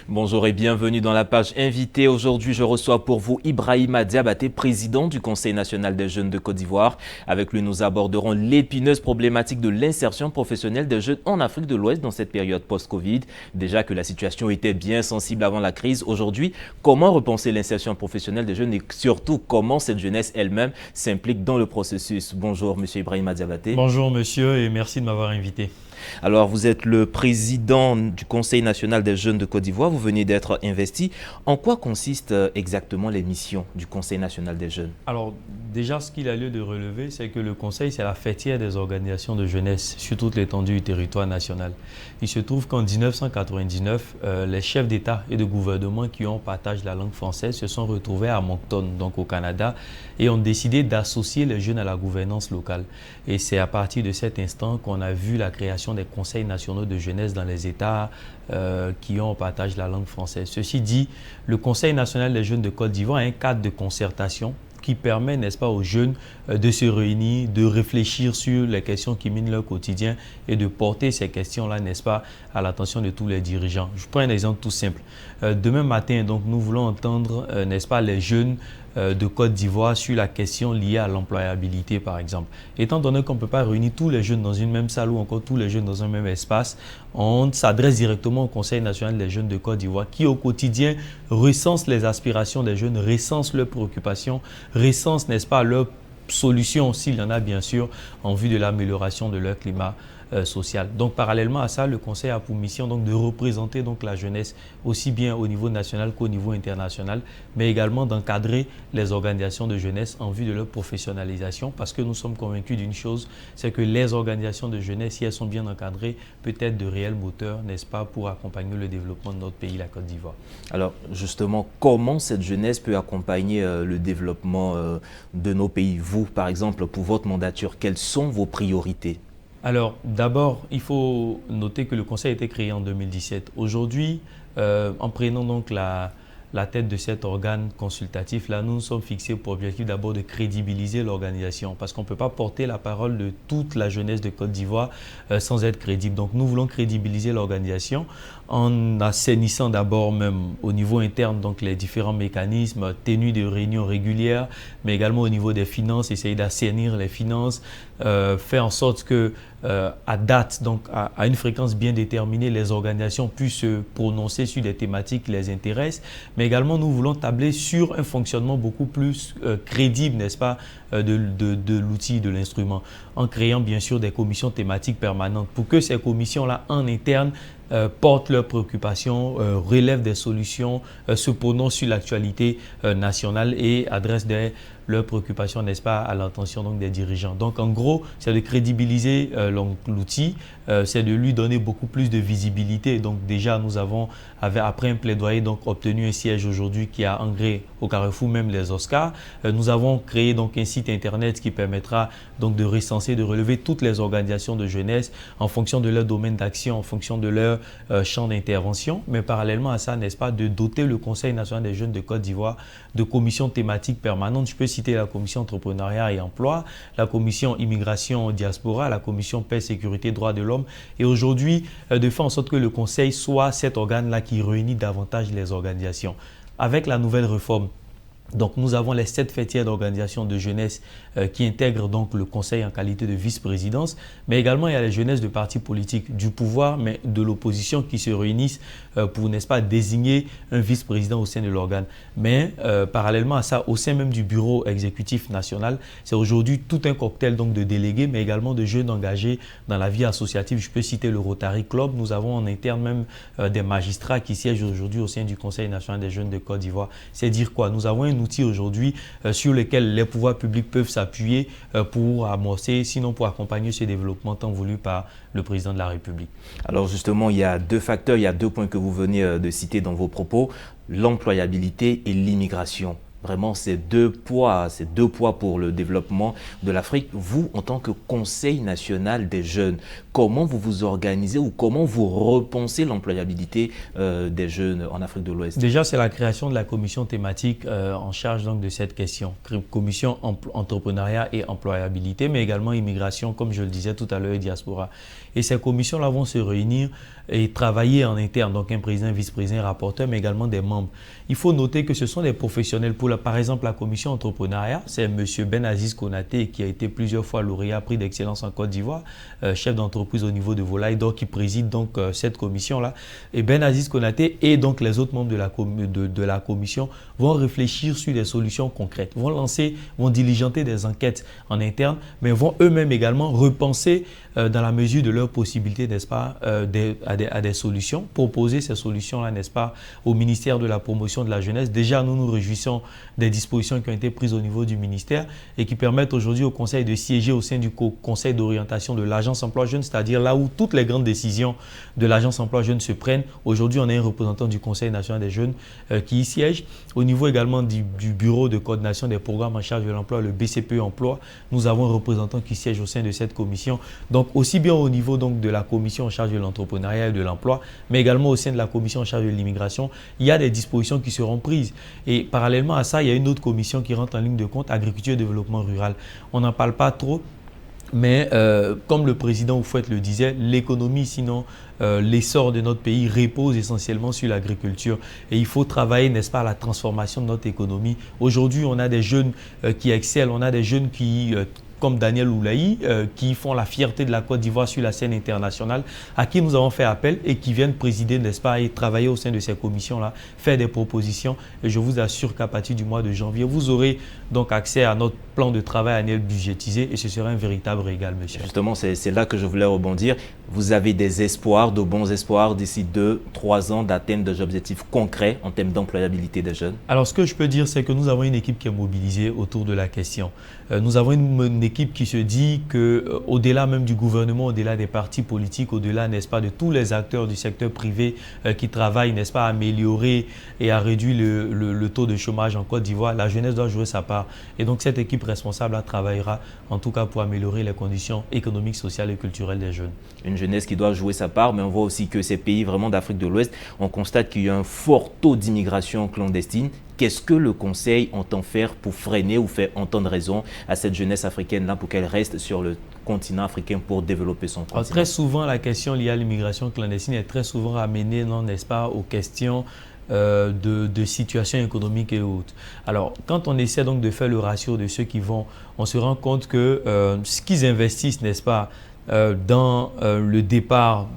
Bonjour et bienvenue dans la page invitée. Aujourd'hui, je reçois pour vous Ibrahima Diabaté, président du Conseil national des jeunes de Côte d'Ivoire. Avec lui, nous aborderons l'épineuse problématique de l'insertion professionnelle des jeunes en Afrique de l'Ouest dans cette période post-Covid. Déjà que la situation était bien sensible avant la crise, aujourd'hui, comment repenser l'insertion professionnelle des jeunes et surtout comment cette jeunesse elle-même s'implique dans le processus? Bonjour, monsieur Ibrahima Diabaté. Bonjour monsieur et merci de m'avoir invité. Alors, vous êtes le président du Conseil national des jeunes de Côte d'Ivoire. Vous venez d'être investi. En quoi consistent exactement les missions du Conseil national des jeunes? Alors déjà, ce qu'il a lieu de relever, c'est que le Conseil, c'est la fêtière des organisations de jeunesse sur toute l'étendue du territoire national. Il se trouve qu'en 1999, les chefs d'État et de gouvernement qui ont partagé la langue française se sont retrouvés à Moncton, donc au Canada, et ont décidé d'associer les jeunes à la gouvernance locale. Et c'est à partir de cet instant qu'on a vu la création des conseils nationaux de jeunesse dans les États qui ont partagé la langue française. Ceci dit, le Conseil national des jeunes de Côte d'Ivoire a un cadre de concertation qui permet, n'est-ce pas, aux jeunes de se réunir, de réfléchir sur les questions qui minent leur quotidien et de porter ces questions-là, n'est-ce pas, à l'attention de tous les dirigeants. Je prends un exemple tout simple. Demain matin, donc, nous voulons entendre, n'est-ce pas, les jeunes de Côte d'Ivoire sur la question liée à l'employabilité, par exemple. Étant donné qu'on ne peut pas réunir tous les jeunes dans une même salle ou encore tous les jeunes dans un même espace, on s'adresse directement au Conseil national des jeunes de Côte d'Ivoire qui, au quotidien, recense les aspirations des jeunes, recense leurs préoccupations, recense, n'est-ce pas, leurs solutions, s'il y en a bien sûr, en vue de l'amélioration de leur climat social. Donc, parallèlement à ça, le Conseil a pour mission donc, de représenter donc, la jeunesse aussi bien au niveau national qu'au niveau international, mais également d'encadrer les organisations de jeunesse en vue de leur professionnalisation, parce que nous sommes convaincus d'une chose, c'est que les organisations de jeunesse, si elles sont bien encadrées, peut être de réels moteurs, n'est-ce pas, pour accompagner le développement de notre pays, la Côte d'Ivoire. Alors, justement, comment cette jeunesse peut accompagner le développement de nos pays? Vous, par exemple, pour votre mandature, quelles sont vos priorités? Alors, d'abord, il faut noter que le Conseil a été créé en 2017. Aujourd'hui, en prenant donc la tête de cet organe consultatif-là, nous nous sommes fixés pour objectif d'abord de crédibiliser l'organisation parce qu'on ne peut pas porter la parole de toute la jeunesse de Côte d'Ivoire sans être crédible. Donc, nous voulons crédibiliser l'organisation en assainissant d'abord même au niveau interne donc les différents mécanismes, tenue de réunions régulières, mais également au niveau des finances, essayer d'assainir les finances, faire en sorte que à date, donc à une fréquence bien déterminée, les organisations puissent se prononcer sur des thématiques qui les intéressent, mais également nous voulons tabler sur un fonctionnement beaucoup plus crédible, n'est-ce pas, de l'outil, de l'instrument, en créant bien sûr des commissions thématiques permanentes pour que ces commissions-là en interne portent leurs préoccupations, relèvent des solutions, se prononcent sur l'actualité nationale et adressent leurs préoccupations, n'est-ce pas, à l'attention donc des dirigeants. Donc en gros, c'est de crédibiliser l'outil, c'est de lui donner beaucoup plus de visibilité. Donc déjà, nous avons, après un plaidoyer, donc obtenu un siège aujourd'hui qui a engré au Carrefour même les Oscars. Nous avons créé donc un site internet qui permettra donc de recenser, de relever toutes les organisations de jeunesse en fonction de leur domaine d'action, en fonction de leur champ d'intervention. Mais parallèlement à ça, n'est-ce pas, de doter le Conseil national des jeunes de Côte d'Ivoire de commissions thématiques permanentes. Je peux citer la commission entrepreneuriat et emploi, la commission immigration diaspora, la commission paix, sécurité, droits de l'homme. Et aujourd'hui, de faire en sorte que le Conseil soit cet organe-là qui réunit davantage les organisations. Avec la nouvelle réforme, donc nous avons les 7 fêtières d'organisation de jeunesse qui intègrent donc le Conseil en qualité de vice-présidence, mais également il y a les jeunesses de partis politiques du pouvoir, mais de l'opposition qui se réunissent pour, n'est-ce pas, désigner un vice-président au sein de l'organe. Mais parallèlement à ça, au sein même du bureau exécutif national, c'est aujourd'hui tout un cocktail donc de délégués, mais également de jeunes engagés dans la vie associative. Je peux citer le Rotary Club. Nous avons en interne même des magistrats qui siègent aujourd'hui au sein du Conseil national des jeunes de Côte d'Ivoire. C'est dire quoi? Nous avons un outil aujourd'hui sur lequel les pouvoirs publics peuvent s'appuyer pour amorcer, sinon pour accompagner ce développement tant voulu par le président de la République. Alors justement, il y a 2 facteurs, il y a 2 points que vous venez de citer dans vos propos, l'employabilité et l'immigration. Vraiment, c'est deux poids pour le développement de l'Afrique. Vous, en tant que Conseil national des jeunes, comment vous vous organisez ou comment vous repensez l'employabilité des jeunes en Afrique de l'Ouest? Déjà, c'est la création de la commission thématique en charge donc de cette question. Commission entrepreneuriat et employabilité, mais également immigration, comme je le disais tout à l'heure, et diaspora. Et ces commissions-là vont se réunir et travailler en interne, donc un président, vice-président, rapporteur, mais également des membres. Il faut noter que ce sont des professionnels. Par exemple, la commission entrepreneuriat, c'est M. Benaziz Konaté qui a été plusieurs fois lauréat prix d'excellence en Côte d'Ivoire, chef d'entreprise au niveau de Volaille d'Or, qui préside donc cette commission-là. Et Benaziz Konaté et donc les autres membres de la commission vont réfléchir sur des solutions concrètes, vont diligenter des enquêtes en interne, mais vont eux-mêmes également repenser dans la mesure de leurs possibilités, n'est-ce pas, à des solutions, proposer ces solutions-là, n'est-ce pas, au ministère de la promotion de la jeunesse. Déjà, nous nous réjouissons des dispositions qui ont été prises au niveau du ministère et qui permettent aujourd'hui au Conseil de siéger au sein du Conseil d'orientation de l'Agence Emploi Jeune, c'est-à-dire là où toutes les grandes décisions de l'Agence Emploi Jeune se prennent. Aujourd'hui, on a un représentant du Conseil national des jeunes qui y siège. Au niveau également du Bureau de coordination des programmes en charge de l'emploi, le BCPE Emploi, nous avons un représentant qui siège au sein de cette commission. Donc, aussi bien au niveau donc, de la commission en charge de l'entrepreneuriat et de l'emploi, mais également au sein de la commission en charge de l'immigration, il y a des dispositions qui seront prises. Et parallèlement à ça, il y a une autre commission qui rentre en ligne de compte, agriculture et développement rural. On n'en parle pas trop, mais comme le président Oufouette le disait, l'économie, sinon l'essor de notre pays repose essentiellement sur l'agriculture. Et il faut travailler, n'est-ce pas, à la transformation de notre économie. Aujourd'hui, on a des jeunes qui excellent, on a des jeunes qui comme Daniel Oulaï, qui font la fierté de la Côte d'Ivoire sur la scène internationale, à qui nous avons fait appel et qui viennent présider, n'est-ce pas, et travailler au sein de ces commissions-là, faire des propositions. Et je vous assure qu'à partir du mois de janvier, vous aurez donc accès à notre plan de travail annuel budgétisé et ce sera un véritable régal, monsieur. Justement, c'est là que je voulais rebondir. Vous avez des espoirs, de bons espoirs d'ici 2-3 ans d'atteindre des objectifs concrets en termes d'employabilité des jeunes? Alors, ce que je peux dire, c'est que nous avons une équipe qui est mobilisée autour de la question. Nous avons une équipe qui se dit qu'au-delà même du gouvernement, au-delà des partis politiques, au-delà, n'est-ce pas, de tous les acteurs du secteur privé qui travaillent, n'est-ce pas, à améliorer et à réduire le taux de chômage en Côte d'Ivoire, la jeunesse doit jouer sa part. Et donc, cette équipe responsable travaillera en tout cas pour améliorer les conditions économiques, sociales et culturelles des jeunes. Une jeunesse qui doit jouer sa part, mais on voit aussi que ces pays vraiment d'Afrique de l'Ouest, on constate qu'il y a un fort taux d'immigration clandestine. Qu'est-ce que le Conseil entend faire pour freiner ou faire entendre raison à cette jeunesse africaine-là pour qu'elle reste sur le continent africain pour développer son continent? Très souvent, la question liée à l'immigration clandestine est très souvent ramenée, n'est-ce pas, aux questions de situation économique et autres. Alors, quand on essaie donc de faire le ratio de ceux qui vont, on se rend compte que ce qu'ils investissent, n'est-ce pas, dans le départ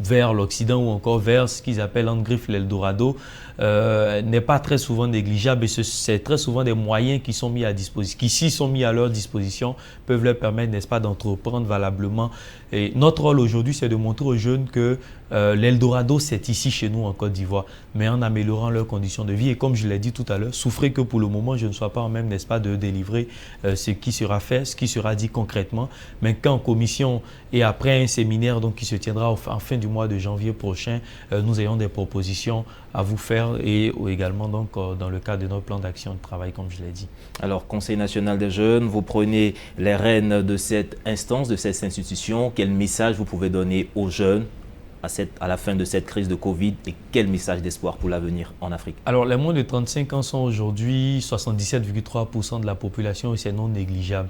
vers l'Occident ou encore vers ce qu'ils appellent en griffe l'Eldorado, n'est pas très souvent négligeable et c'est très souvent des moyens qui sont mis à disposition, qui s'y sont mis à leur disposition, peuvent leur permettre, n'est-ce pas, d'entreprendre valablement. Et notre rôle aujourd'hui, c'est de montrer aux jeunes que l'Eldorado, c'est ici chez nous en Côte d'Ivoire, mais en améliorant leurs conditions de vie. Et comme je l'ai dit tout à l'heure, souffrez que pour le moment, je ne sois pas en même, n'est-ce pas, de délivrer ce qui sera fait, ce qui sera dit concrètement, mais qu'en commission et après un séminaire donc, qui se tiendra en fin du mois de janvier prochain, nous ayons des propositions à vous faire et également donc dans le cadre de notre plan d'action de travail, comme je l'ai dit. Alors, Conseil national des jeunes, vous prenez les rênes de cette instance, de cette institution. Quel message vous pouvez donner aux jeunes à la fin de cette crise de Covid et quel message d'espoir pour l'avenir en Afrique? Alors, les moins de 35 ans sont aujourd'hui 77,3% de la population et c'est non négligeable.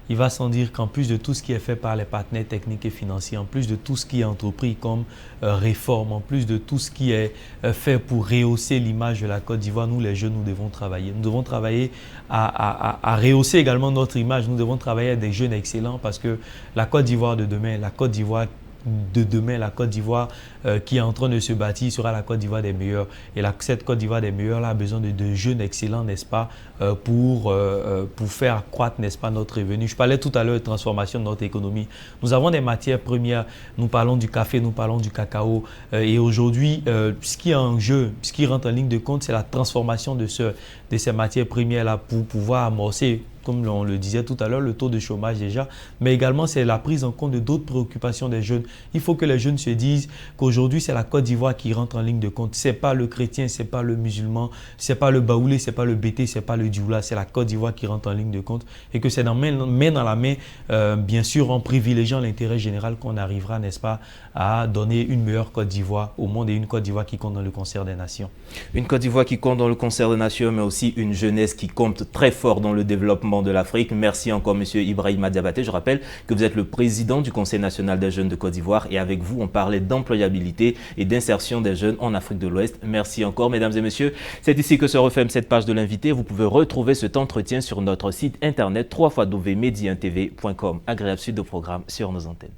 Il va sans dire qu'en plus de tout ce qui est fait par les partenaires techniques et financiers, en plus de tout ce qui est entrepris comme réforme, en plus de tout ce qui est fait pour rehausser l'image de la Côte d'Ivoire, nous les jeunes, nous devons travailler. Nous devons travailler à rehausser également notre image. Nous devons travailler avec des jeunes excellents parce que la Côte d'Ivoire de demain, la Côte d'Ivoire qui est en train de se bâtir sera la Côte d'Ivoire des meilleurs. Et cette Côte d'Ivoire des meilleurs là, a besoin de jeunes excellents, n'est-ce pas, pour faire accroître, n'est-ce pas, notre revenu. Je parlais tout à l'heure de transformation de notre économie. Nous avons des matières premières, nous parlons du café, nous parlons du cacao. Et aujourd'hui, ce qui est en jeu, ce qui rentre en ligne de compte, c'est la transformation de ces matières premières là pour pouvoir amorcer comme on le disait tout à l'heure, le taux de chômage déjà, mais également c'est la prise en compte de d'autres préoccupations des jeunes. Il faut que les jeunes se disent qu'aujourd'hui c'est la Côte d'Ivoire qui rentre en ligne de compte. C'est pas le chrétien, c'est pas le musulman, c'est pas le baoulé, c'est pas le bété, c'est pas le dioula, c'est la Côte d'Ivoire qui rentre en ligne de compte et que c'est main dans la main, bien sûr en privilégiant l'intérêt général qu'on arrivera, n'est-ce pas, à donner une meilleure Côte d'Ivoire au monde et une Côte d'Ivoire qui compte dans le concert des nations. Une Côte d'Ivoire qui compte dans le concert des nations, mais aussi une jeunesse qui compte très fort dans le développement de l'Afrique. Merci encore, M. Ibrahima Diabaté. Je rappelle que vous êtes le président du Conseil national des jeunes de Côte d'Ivoire et avec vous, on parlait d'employabilité et d'insertion des jeunes en Afrique de l'Ouest. Merci encore, mesdames et messieurs. C'est ici que se referme cette page de l'invité. Vous pouvez retrouver cet entretien sur notre site internet www.mediantv.com. Agréable suite de programme sur nos antennes.